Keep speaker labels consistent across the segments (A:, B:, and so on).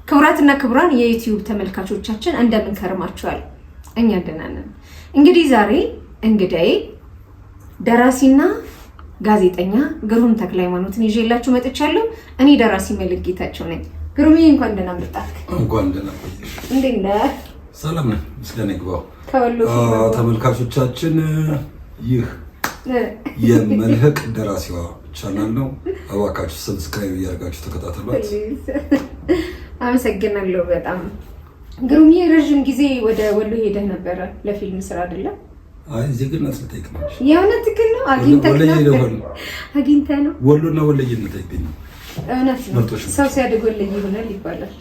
A: ክቡራትና ክቡራን የዩቲዩብ ተመልካቾቻችን እንደምን ከርማችኋል? እኛ ደህና ነን። እንግዲህ ዛሬ እንግዳዬ ደራሲና ጋዜጠኛ ግሩም ተክለሃይማኖትን ይዤላችሁ መጥቻለሁ። እኔ ደራሲ መልክ ጌታቸው ነኝ። ግሩም እንኳን ደህና መጣህ።
B: እንኳን ደህና ቆየሽ።
A: እንዴት ነህ?
B: ሰላም ነኝ። ምስጋና ይግባው። ተመልካቾቻችን ይህ የመልህቅ ደራሲዋ ቻናል ነው። እባካችሁ ሰብስክራይብ እያደረጋችሁ ተከታተሏት።
A: አመሰግናለሁ በጣም። ግሩም ረጅም ጊዜ ወደ ወሎ ሄደህ ነበረ ለፊልም ስራ አይደለም?
B: አይ ዜግነት ልጠይቅ ነው።
A: የእውነት ግን ነው? አግኝተህ ነው?
B: ወሎና ወለየነት አይገኝም።
A: እውነት ነው። ሰው ሲያድግ ወለየ ይሆናል ይባላል።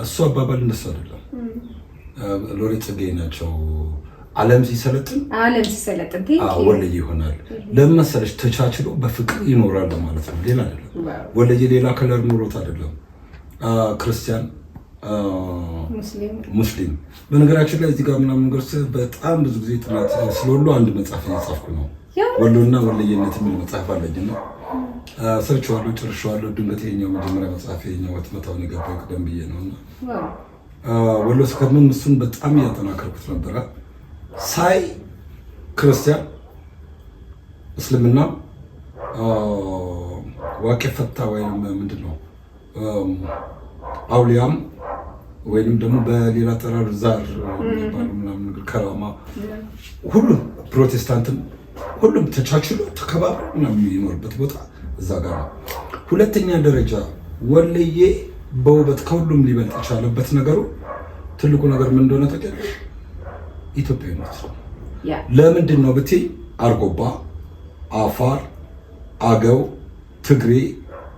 B: እሱ አባባል እንደሱ አይደለም። ሎሬት ጸጋዬ ናቸው ዓለም ሲሰለጥን ወለየ ይሆናል። ለምን መሰለሽ? ተቻችሎ በፍቅር ይኖራል ማለት ነው። ሌላ አይደለም። ወለየ ሌላ ከለር ኑሮት አይደለም። ክርስቲያን ሙስሊም በነገራችን ላይ እዚህ ጋር ምናምን ነገር በጣም ብዙ ጊዜ ጥናት ስለወሎ አንድ መጽሐፍ እየጻፍኩ ነው። ወሎና ወለየነት የሚል መጽሐፍ አለኝ ነው። ሰርቼዋለሁ፣ ጨርሼዋለሁ። ድንገት ይኸኛው መጀመሪያ መጽሐፍ ይኸኛው ህትመታውን የገባው ቅደም ብዬ ነውና ወሎ ስከምን እሱን በጣም እያጠናከርኩት ነበረ። ሳይ ክርስቲያን፣ እስልምና፣ ዋቄ ፈታ ወይም ምንድነው አውሊያም ወይንም ደግሞ በሌላ ጠራር ዛር ምናምን ነገር ከራማ ሁሉም ፕሮቴስታንትም ሁሉም ተቻችሎ ተከባብሮ ምናምን የሚኖርበት ቦታ እዛ ጋር ነው። ሁለተኛ ደረጃ ወለየ በውበት ከሁሉም ሊበልጥ የቻለበት ነገሩ ትልቁ ነገር ምን እንደሆነ ታውቂያለሽ? ኢትዮጵያዊነት ነው። ለምንድን ነው ብትይ አርጎባ፣ አፋር፣ አገው፣ ትግሬ፣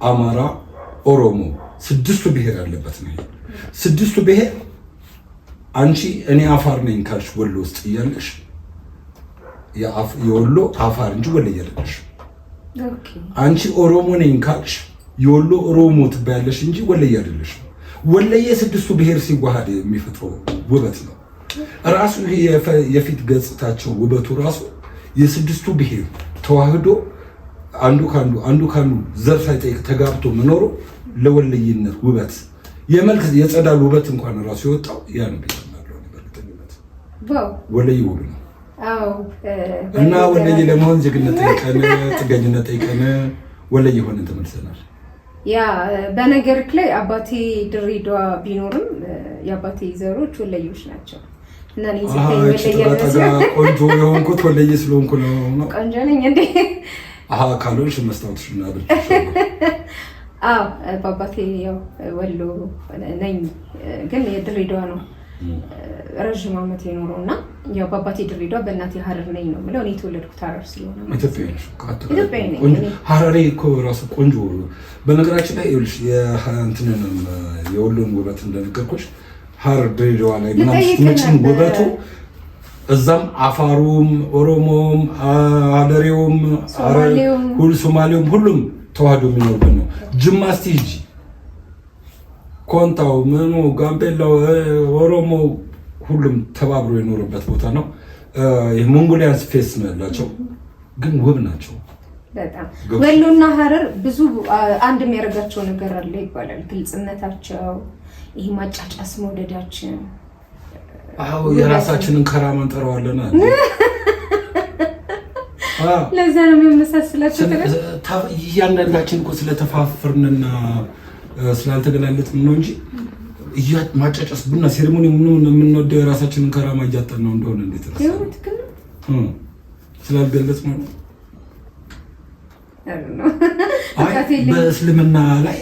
B: አማራ፣ ኦሮሞ ስድስቱ ብሔር ያለበት ነው። ስድስቱ ብሔር አንቺ እኔ አፋር ነኝ ካልሽ ወሎ ውስጥ እያለሽ የወሎ አፋር እንጂ ወለየ አይደለሽ። አንቺ ኦሮሞ ነኝ ካልሽ የወሎ ኦሮሞ ትባያለሽ እንጂ ወለየ አይደለሽ። ወለየ ስድስቱ ብሔር ሲዋሃድ የሚፈጥረው ውበት ነው። ራሱ የፊት ገጽታቸው ውበቱ ራሱ የስድስቱ ብሔር ተዋህዶ አንዱ ካንዱ ዘር ሳይጠይቅ ተጋብቶ መኖሩ ለወለየነት ውበት የመልክ የጸዳል ውበት እንኳን ራሱ የወጣው ያ ነው ብያለሁ። በእርግጠኝነት ወለየ ውብ ነው። እና ወለየ ለመሆን ዜግነት ጠይቀን ጥገኝነት ጠይቀን ወለየ ሆነን ተመልሰናል።
A: ያ በነገርክ ላይ አባቴ ድሬዳዋ ቢኖርም የአባቴ ዘሮች ወለዮች ናቸው። እና እኔ
B: ቆንጆ የሆንኩት ወለየ ስለሆንኩ ነው።
A: ቆንጆ ነኝ እንዴ?
B: ካልሆንሽ መስታወትሽ እናድርግ።
A: በአባቴ ያው ወሎ ነኝ፣ ግን የድሬዳዋ ነው ረዥም ዓመት የኖረው እና ያው በአባቴ ድሬዳዋ በእናቴ ሀረር ነኝ ነው የምለው። እኔ የተወለድኩት ሀረር ስለሆነ ኢትዮጵያዊ ነኝ።
B: ሀረሬ እኮ ራሱ ቆንጆ። በነገራችን ላይ ይኸውልሽ የወሎን ውበት እንደነገርኩሽ ሀረር ድሬዳዋ ላይ ምናምን ውበቱ እዛም አፋሩም ኦሮሞም ሀረሬውም ሶማሌውም ሁሉም ተዋህዶ የሚኖርበት ነው። ጅማ እስቲ ሂጂ፣ ኮንታው ምኑ ጋምቤላው ኦሮሞ ሁሉም ተባብሮ የኖርበት ቦታ ነው። የሞንጎሊያንስ ፌስ ነው ያላቸው፣ ግን ውብ ናቸው
A: በጣም። ወሎና ሀረር ብዙ አንድ የሚያደርጋቸው ነገር አለ ይባላል። ግልጽነታቸው፣ ይሄ ማጫጫስ መውደዳችን።
B: የራሳችንን ከራማ እንጠራዋለን።
A: ለዛ ነው የሚመሳሰላቸው።
B: እያንዳንዳችን እኮ ስለተፋፈርንና ስላልተገላለጥን ነው እንጂ ማጫጫስ ቡና ሴሬሞኒ የምንወደው የራሳችንን ከራማ እያጠን ነው እንደሆነ እንዴት ረሳን? ስላልገለጽ ነው። በእስልምና ላይ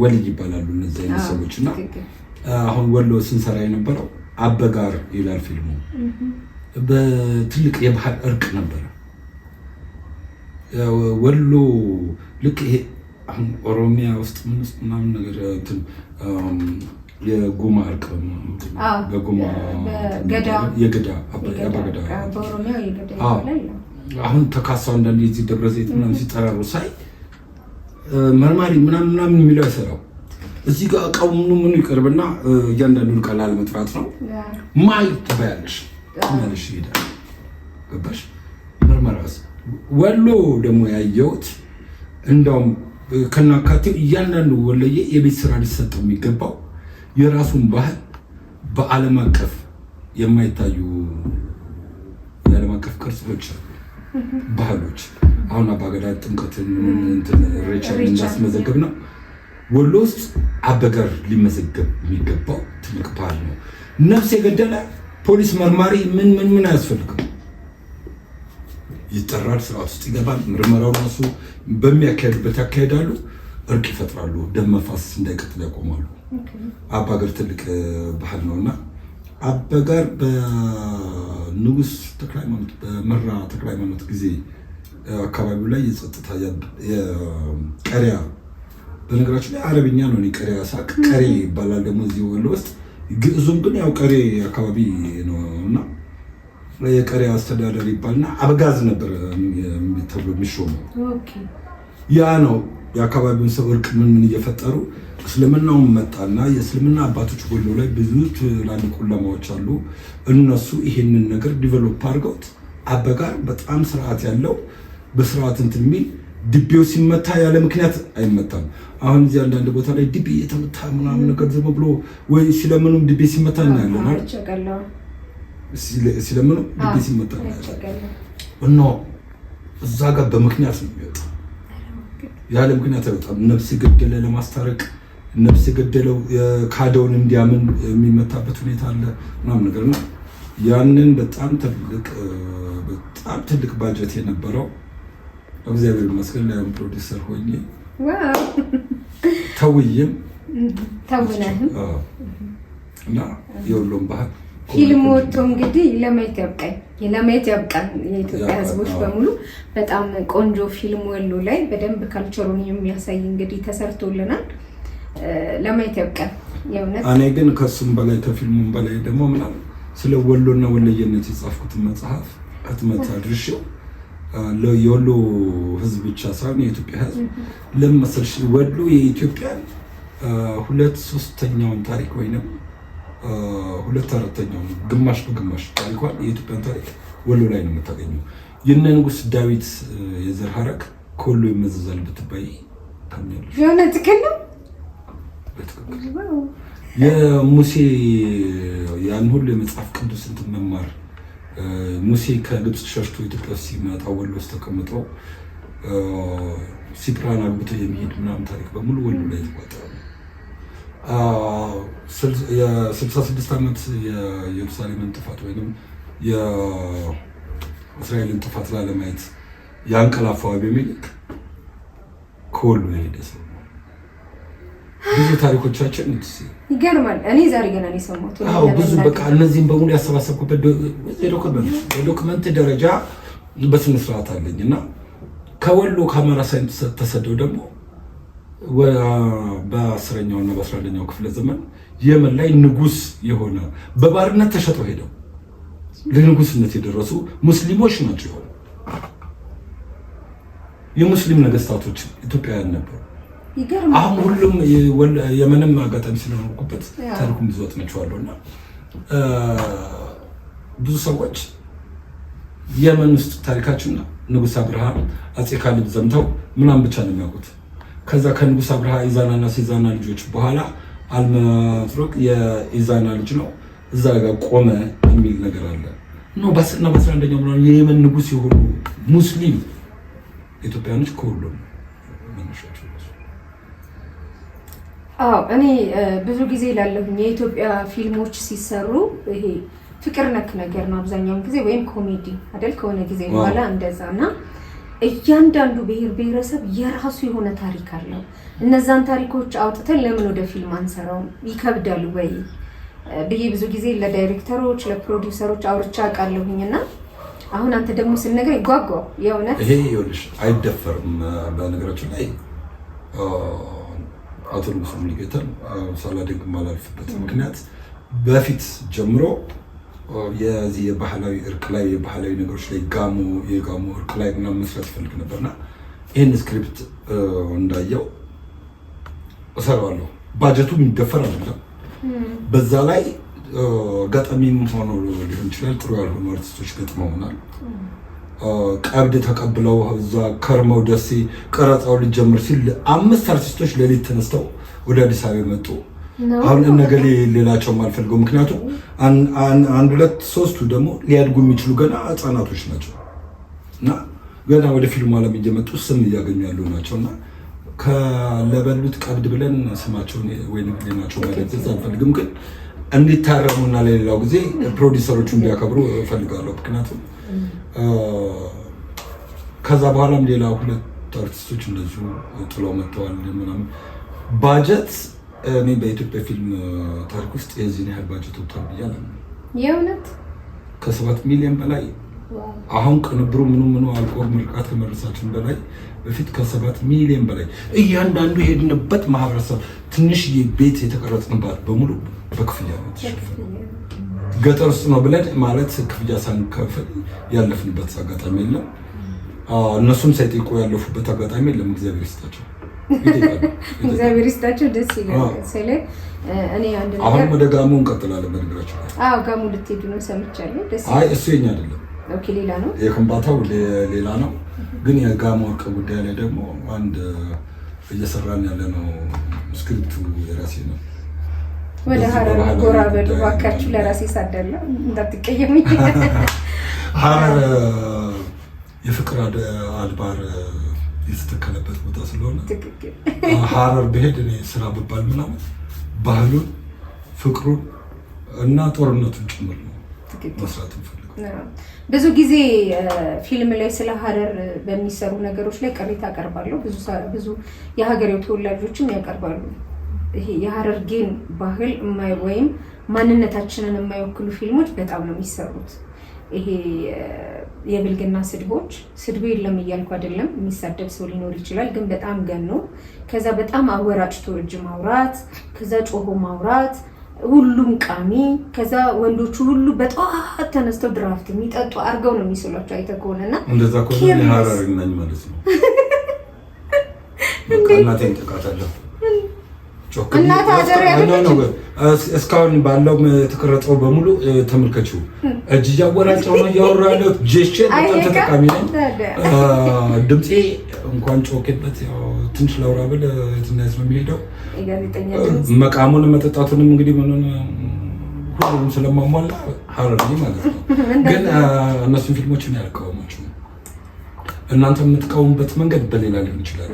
B: ወልይ ይባላሉ እነዚህ አይነት ሰዎች እና አሁን ወሎ ስንሰራ የነበረው አበጋር ይላል ፊልሙ። በትልቅ የባህል እርቅ ነበረ። ወሎ ልክ ይሄ አሁን ኦሮሚያ ውስጥ ምናምን ነገር እንትን የጉማ እርቅ በጉማ የገዳ
A: በኦሮሚያ የገዳ
B: አሁን ተካሳው አንዳንድ የዚህ ደብረ ዘይት ምናምን ሲጠራሩ ሳይ መርማሪ ምናምን የሚለው አይሰራው። እዚህ ጋር እቃው ምን ይቀርብና እያንዳንዱን ቃል አለመጥራት ነው። ማይ ትባያለሽ ማለት ይሄዳል። ገባሽ? መርማራስ ወሎ ደግሞ ያየሁት እንደውም ከናካቴው እያንዳንዱ ወለየ የቤት ስራ ሊሰጠው የሚገባው የራሱን ባህል በዓለም አቀፍ የማይታዩ የዓለም አቀፍ ቅርሶች ባህሎች አሁን አባገዳ ጥምቀትን ሬቻን እንዳስመዘገብ ነው። ወሎ ውስጥ አበጋር ሊመዘገብ የሚገባው ትልቅ ባህል ነው። ነፍስ የገደለ ፖሊስ መርማሪ ምን አያስፈልግም። ይጠራል፣ ስርዓት ውስጥ ይገባል። ምርመራው ራሱ በሚያካሄዱበት ያካሄዳሉ፣ እርቅ ይፈጥራሉ፣ ደም መፋሰስ እንዳይቀጥል ያቆማሉ። አባገር ትልቅ ባህል ነውና አበጋር በንጉስ ተክለ ሃይማኖት በመራ ተክለ ሃይማኖት ጊዜ አካባቢው ላይ የጸጥታ የቀሪያ በነገራችን ላይ አረብኛ ነው። ቀሪያ ሳቅ ቀሪ ይባላል ደግሞ እዚህ ወሎ ውስጥ ግዕዙም ግን ያው ቀሪ አካባቢ ነውና የቀሪያ አስተዳደር ይባልና አበጋዝ ነበር ተብሎ የሚሾመው። ያ ነው የአካባቢውን ሰው እርቅ ምን እየፈጠሩ እስልምናውን መጣና የእስልምና አባቶች ወሎ ላይ ብዙ ትላልቅ ዑለማዎች አሉ። እነሱ ይሄንን ነገር ዲቨሎፕ አድርገውት አበጋር በጣም ስርዓት ያለው በስርዓት እንትን የሚል ድቤው ሲመታ ያለ ምክንያት አይመታም። አሁን እዚህ አንዳንድ ቦታ ላይ ድቤ የተመታ ምናምን ነገር ዝም ብሎ ወይ ሲለምኑም ድቤ ሲመታ እናያለን አይደል? ሲለምኑ ድቤ ሲመታ እናያለን። እና እዛ ጋር በምክንያት ነው የሚወጣው፣ ያለ ምክንያት አይወጣም። ነፍስ የገደለ ለማስታረቅ ነፍስ የገደለው ካደውን እንዲያምን የሚመታበት ሁኔታ አለ ምናምን ነገር ነው። ያንን በጣም ትልቅ ባጀት የነበረው እግዚአብሔር ይመስገን ላይ ፕሮዲውሰር ሆኜ ተውዬም ተውነህም እና የወሎን ባህል
A: ፊልም ወጥቶ እንግዲህ ለማየት ያብቃን የኢትዮጵያ ሕዝቦች በሙሉ። በጣም ቆንጆ ፊልም ወሎ ላይ በደንብ ካልቸሩን የሚያሳይ እንግዲህ ተሰርቶልናል። ለማየት ያብቃን የእውነት።
B: እኔ ግን ከሱም በላይ ከፊልሙም በላይ ደግሞ ምናምን ስለ ወሎና ወለየነት የጻፍኩትን መጽሐፍ ህትመት አድርሼው የወሎ ህዝብ ብቻ ሳይሆን የኢትዮጵያ ህዝብ ለመሰልሽ ወሎ የኢትዮጵያ 2/3 ታሪክ ወይንም 2/4 ግማሽ በግማሽ ታሪኳን የኢትዮጵያን ታሪክ ወሎ ላይ ነው የምታገኘው። የነ ንጉስ ዳዊት የዘር ሐረግ ከወሎ ይመዘዛል ብትባይ ታምኛለሽ?
A: የእውነት ግን
B: የሙሴ ያን ሁሉ የመጽሐፍ ቅዱስ እንትን መማር ሙሴ ከግብጽ ሸሽቶ ኢትዮጵያ ሲመጣ ወሎ ውስጥ ተቀምጦ ሲፕራን አግብቶ የሚሄድ ምናምን ታሪክ በሙሉ ወሎ ላይ ተቋጠረ። የ66 ዓመት የኢየሩሳሌምን ጥፋት ወይንም የእስራኤልን ጥፋት ላለማየት ያንቀላፋው አቤሜሌክ ከወሎ የሄደ ሰው። ብዙ ታሪኮቻችን
A: ይገርማል። እኔ ዛሬ ገና ነው የሰማሁት።
B: ብዙ በቃ እነዚህም በሙሉ ያሰባሰብኩበት ዶክመንት ደረጃ በስነ ስርዓት አለኝ እና ከወሎ ከአማራ ሳይንስ ተሰደው ደግሞ በ10ኛው እና በ11ኛው ክፍለ ዘመን የመን ላይ ንጉስ የሆነ በባርነት ተሸጠው ሄደው ለንጉስነት የደረሱ ሙስሊሞች ናቸው። የሆነ የሙስሊም ነገስታቶች ኢትዮጵያውያን ነበሩ። አሁን ሁሉም የመንም አጋጣሚ ስለሆንኩበት ታሪኩን ብዙ አጥንቼዋለሁ እና ብዙ ሰዎች የመን ውስጥ ታሪካችንና ንጉስ አብርሃ አጼ ካሌብ ዘምተው ምናምን ብቻ ነው የሚያውቁት። ከዛ ከንጉስ አብርሃ ኢዛናና ሲዛና ልጆች በኋላ አልመጥሩቅ የኢዛና ልጅ ነው እዛ ጋር ቆመ የሚል ነገር አለ ነው። በ10ና በ11ኛው ምናምን የየመን ንጉስ የሆኑ ሙስሊም ኢትዮጵያኖች ከሁሉም መነሻቸው።
A: እኔ ብዙ ጊዜ ላለሁኝ የኢትዮጵያ ፊልሞች ሲሰሩ ይሄ ፍቅር ነክ ነገር ነው አብዛኛውን ጊዜ ወይም ኮሜዲ አይደል? ከሆነ ጊዜ በኋላ እንደዛና እያንዳንዱ ብሔር ብሔረሰብ የራሱ የሆነ ታሪክ አለው። እነዛን ታሪኮች አውጥተን ለምን ወደ ፊልም አንሰራውም? ይከብዳል ወይ ብዬ ብዙ ጊዜ ለዳይሬክተሮች ለፕሮዲውሰሮች አውርቻ ቃለሁኝና አሁን አንተ ደግሞ ስነግረኝ ጓጓው የእውነት
B: ይሄ ይኸውልሽ አይደፈርም። በነገራችን ላይ አቶ ንጉስ ሙሉጌታን ሳላደንቅ ማላልፍበት ምክንያት በፊት ጀምሮ የዚህ የባህላዊ እርቅ ላይ የባህላዊ ነገሮች ላይ የጋሞ እርቅ ላይ ምናምን መስራት ይፈልግ ነበርና ይህን ስክሪፕት እንዳየው እሰራዋለሁ። ባጀቱ የሚደፈር አይደለም። በዛ ላይ ገጠሚም ሆኖ ሊሆን ይችላል ጥሩ ያልሆኑ አርቲስቶች ገጥመውናል። ቀብድ ተቀብለው እዛ ከርመው ደሴ ቀረጻው ሊጀምር ሲል 5 አርቲስቶች ሌሊት ተነስተው ወደ አዲስ አበባ መጡ። አሁን እነገሌ ሌላቸውም አልፈልገው። ምክንያቱም አንድ ሁለት ሶስቱ ደግሞ ሊያድጉ የሚችሉ ገና ህፃናቶች ናቸው እና ገና ወደ ፊልሙ ዓለም እየመጡ ስም እያገኙ ያሉ ናቸው እና ከለበሉት ቀብድ ብለን ስማቸውን ወይም ሌናቸው መደገዝ አልፈልግም። ግን እንዲታረሙና ለሌላው ጊዜ ፕሮዲሰሮቹ እንዲያከብሩ እፈልጋለሁ። ምክንያቱም ከዛ በኋላም ሌላ ሁለት አርቲስቶች እንደዚሁ ጥለው መጥተዋል ምናምን ባጀት እኔ በኢትዮጵያ ፊልም ታሪክ ውስጥ የዚህን ያህል ባጀት ወጥቷል ብያለሁ።
A: የእውነት
B: ከ7 ሚሊዮን በላይ አሁን ቅንብሩ ምኑ አልቆ ምርቃት ከመረሳችን በላይ በፊት ከ7 ሚሊዮን በላይ እያንዳንዱ ሄድንበት ማህበረሰብ ትንሽዬ ቤት የተቀረጽንባት በሙሉ በክፍያ ነው። ገጠር ውስጥ ነው ብለን ማለት ክፍያ ሳንከፍል ያለፍንበት አጋጣሚ የለም። እነሱም ሳይጠይቁ ያለፉበት አጋጣሚ የለም። እግዚአብሔር ይስጣቸው።
A: እግዚአብሔር ይስጣቸው። ደስ ይላል። ስለ እኔ አንድ ነገር
B: አሁን ወደ ጋሞ እንቀጥላለን። በነገራችን
A: አዎ ጋሞ ልትሄዱ ነው ሰምቻለሁ። ደስ
B: አይ እሱ የኛ አይደለም።
A: ኦኬ ሌላ ነው።
B: የከምባታው ሌላ ነው። ግን የጋሞ ወርቅ ጉዳይ ላይ ደግሞ አንድ እየሰራን ያለ ነው። ስክሪፕቱ የራሴ ነው።
A: ወደ ሀረር ጎራ በሉ እባካችሁ። ለራሴ ሳዳለሁ እንዳትቀየሙኝ።
B: ሀረር የፍቅር አድባር የተተከለበት ቦታ ስለሆነ ሀረር ብሄድ እኔ ስራ ብባል ምናምን ባህሉን፣ ፍቅሩን እና ጦርነቱን ጭምር ነው መስራት እንፈልገው።
A: ብዙ ጊዜ ፊልም ላይ ስለ ሀረር በሚሰሩ ነገሮች ላይ ቅሬታ አቀርባለሁ። ብዙ የሀገሬው ተወላጆችም ያቀርባሉ። ይሄ የሀረርጌን ባህል ወይም ማንነታችንን የማይወክሉ ፊልሞች በጣም ነው የሚሰሩት። ይሄ የብልግና ስድቡ የለም እያልኩ አይደለም። የሚሳደብ ሰው ሊኖር ይችላል፣ ግን በጣም ገኖ ከዛ በጣም አወራጭቶ እጅ ማውራት፣ ከዛ ጮሆ ማውራት፣ ሁሉም ቃሚ፣ ከዛ ወንዶቹ ሁሉ በጠዋት ተነስተው ድራፍት የሚጠጡ አድርገው ነው የሚስሏቸው። አይተህ ከሆነና
B: እንደዛ ከሆነ ሀረር ነኝ ማለት ነው። እናቴን ጥቃታለሁ
A: እናት ሀገር
B: እስካሁን ባለው የተቀረጸው በሙሉ ተመልከችው። እጅ እያወራጨው ነው እያወራ ያለው ጄስቸ በጣም ተጠቃሚ ነኝ። ድምፄ እንኳን ጮኬበት ትንሽ ላውራ ብል የትናየት ነው የሚሄደው። መቃሙን መጠጣቱንም እንግዲህ ምንን ሁሉም ስለማሟላ ሀረር ማለት ነው። ግን እነሱን ፊልሞችን ያልቃወማችሁ እናንተ የምትቃወሙበት መንገድ በሌላ ሊሆን ይችላል።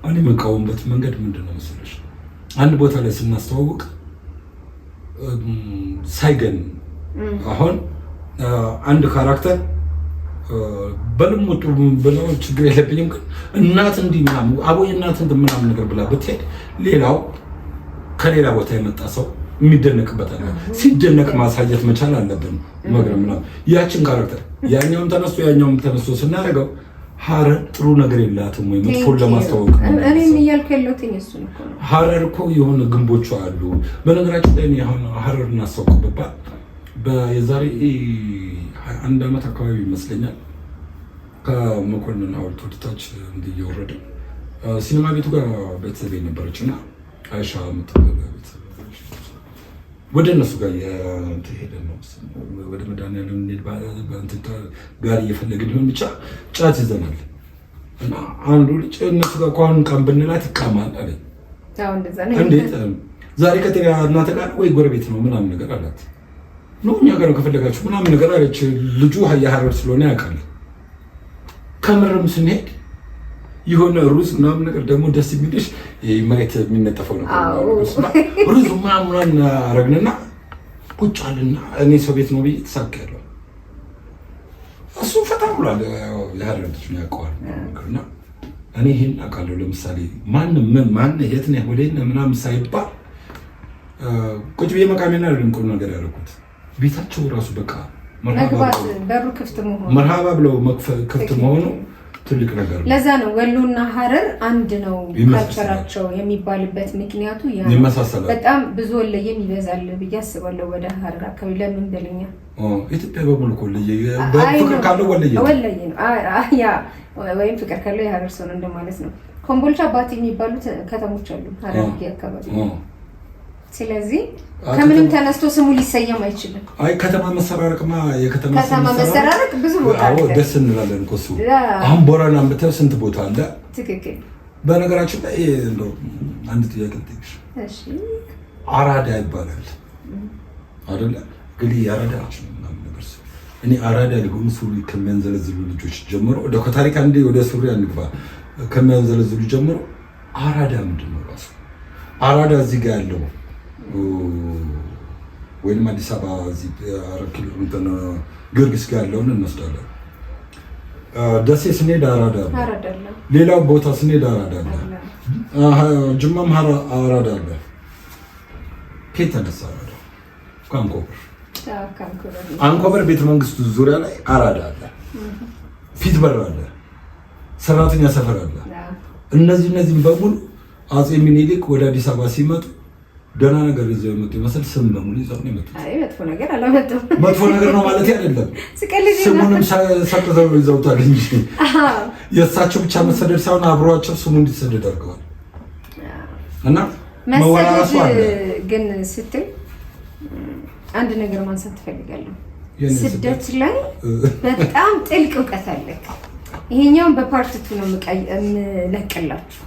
B: እኔ የምቃወሙበት መንገድ ምንድን ነው መሰለሽ? አንድ ቦታ ላይ ስናስተዋውቅ ሳይገን አሁን አንድ ካራክተር በልሙጡ ብለው ችግር የለብኝም፣ ግን እናት እንዲህ ምናምን አቦይ እናት እንትን ምናምን ነገር ብላ ብትሄድ ሌላው ከሌላ ቦታ የመጣ ሰው የሚደነቅበት አለ። ሲደነቅ ማሳየት መቻል አለብን። መግረም ምናምን ያችን ካራክተር ያኛውም ተነስቶ ስናደርገው ሀረር ጥሩ ነገር የላትም ወይ መጥፎን ለማስተዋወቅ ነው።
A: እኔም እያልኩ ያለሁት እሱን እኮ ነው።
B: ሀረር እኮ የሆነ ግንቦቹ አሉ። በነገራችን ላይ አሁን ሀረር እናስተዋውቅበት የዛሬ 21 ዓመት አካባቢ ይመስለኛል ከመኮንን ሐውልት ወደታች እየወረደ ሲኒማ ቤቱ ጋር ቤተሰብ ነበረች እና አይሻ የምትባል ቤተሰብ ወደ እነሱ ጋር ሄደን ነው ወደ መድኃኒዓለም ጋር እየፈለግን ሊሆን ብቻ ጫት ይዘናል እና አንዱ ልጅ እነሱ ጋር ከአሁን ቀን ብንላት ይቃማል አለኝ። እንዴት ዛሬ ከጤና እናንተ ጋር ወይ ጎረቤት ነው ምናምን ነገር አላት። ነው እኛ ጋር ከፈለጋችሁ ምናምን ነገር አለች። ልጁ የሀረር ስለሆነ ያውቃል። ከምርም ስንሄድ የሆነ ሩዝ ምናምን ነገር ደግሞ ደስ የሚልሽ መሬት የሚነጠፈው ነው። ሩዝ ምናምን አረግንና ቁጭ አልና እኔ ሰው ቤት ነው ብዬ ተሳካለሁ። እሱ ፈታ ብሏል። የሀረር ልጅ ነው ያውቀዋል። እና እኔ ይሄን አውቃለሁ። ለምሳሌ ማን የት ነህ ወዴት ነህ ምናምን ሳይባል ቁጭ ብዬ መቃሜና ቁም ነገር ያደረኩት ቤታቸው ራሱ በቃ መርሃባ ብለው ክፍት መሆኑ ትልቅ ነገር ነው። ለዛ
A: ነው ወሎና ሀረር አንድ ነው ካልቸራቸው የሚባልበት ምክንያቱ ያ በጣም ብዙ ወለየም ይበዛል ብዬ አስባለሁ ወደ ሀረር አካባቢ። ለምን በለኛ
B: ኢትዮጵያ በሙሉ ወለየ በፍቅር ካለው ወለየ ነው
A: ያ ወይም ፍቅር ካለው የሀረር ሰው ነው እንደማለት ነው። ኮምቦልቻ ባቲ የሚባሉት ከተሞች አሉ ሀረር አካባቢ። ስለዚህ ከምንም ተነስቶ ስሙ ሊሰየም አይችልም።
B: አይ ከተማ መሰራረቅማ የከተማ
A: መሰራረቅ ብዙ ቦታ አለ።
B: ደስ እንላለን እኮ እሱ። አሁን ቦረና ብትል ስንት ቦታ አለ።
A: ትክክል።
B: በነገራችን ላይ እንደው አንድ ጥያቄ ልጠይቅሽ።
A: እሺ
B: አራዳ ይባላል አይደለ? እንግዲህ አራዳ ናቸው ምናምን ነገር እኔ አራዳ ሊሆኑ ሱሪ ከሚያንዘለዝሉ ልጆች ጀምሮ ወደ ታሪክ አንዴ ወደ ሱሪ አንግባ። ከሚያንዘለዝሉ ጀምሮ አራዳ ምንድን ነው ራሱ? አራዳ እዚህ ጋር ያለው ወይም አዲስ አበባ እዚህ 4 ኪሎ ሜትር ጊዮርጊስ ጋር ያለውን እንወስዳለን። ደሴ ስንሄድ አራዳ አለ። ሌላው ቦታ ስንሄድ አራዳ አለ። ጅማም አራዳ አለ። ከየት ተነሳ አራዳ? አንኮበር ቤተ መንግስቱ ዙሪያ ላይ አራዳ አለ። ፊት በር አለ። ሰራተኛ ሰፈር አለ። እነዚህም በሙሉ አጼ ሚኒሊክ ወደ አዲስ አበባ ሲመጡ ደህና ነገር ይዘው የመጡ ይመስል ስም በሙሉ ይዘው ነው የመጡት።
A: አይ መጥፎ ነገር አላመጡም።
B: መጥፎ ነገር ነው ማለት አይደለም። ስሙንም ሰጥተው ይዘውታል እንጂ የእሳቸው ብቻ መሰደድ ሳይሆን አብሯቸው ስሙ እንዲሰደድ አድርገዋል። እና መወራረሱ አለ። ግን ስትል አንድ ነገር ማንሳት ትፈልጋለሁ። ስደት ላይ በጣም ጥልቅ እውቀት አለ። ይሄኛውን በፓርት 2 ነው የምለቅላችሁ።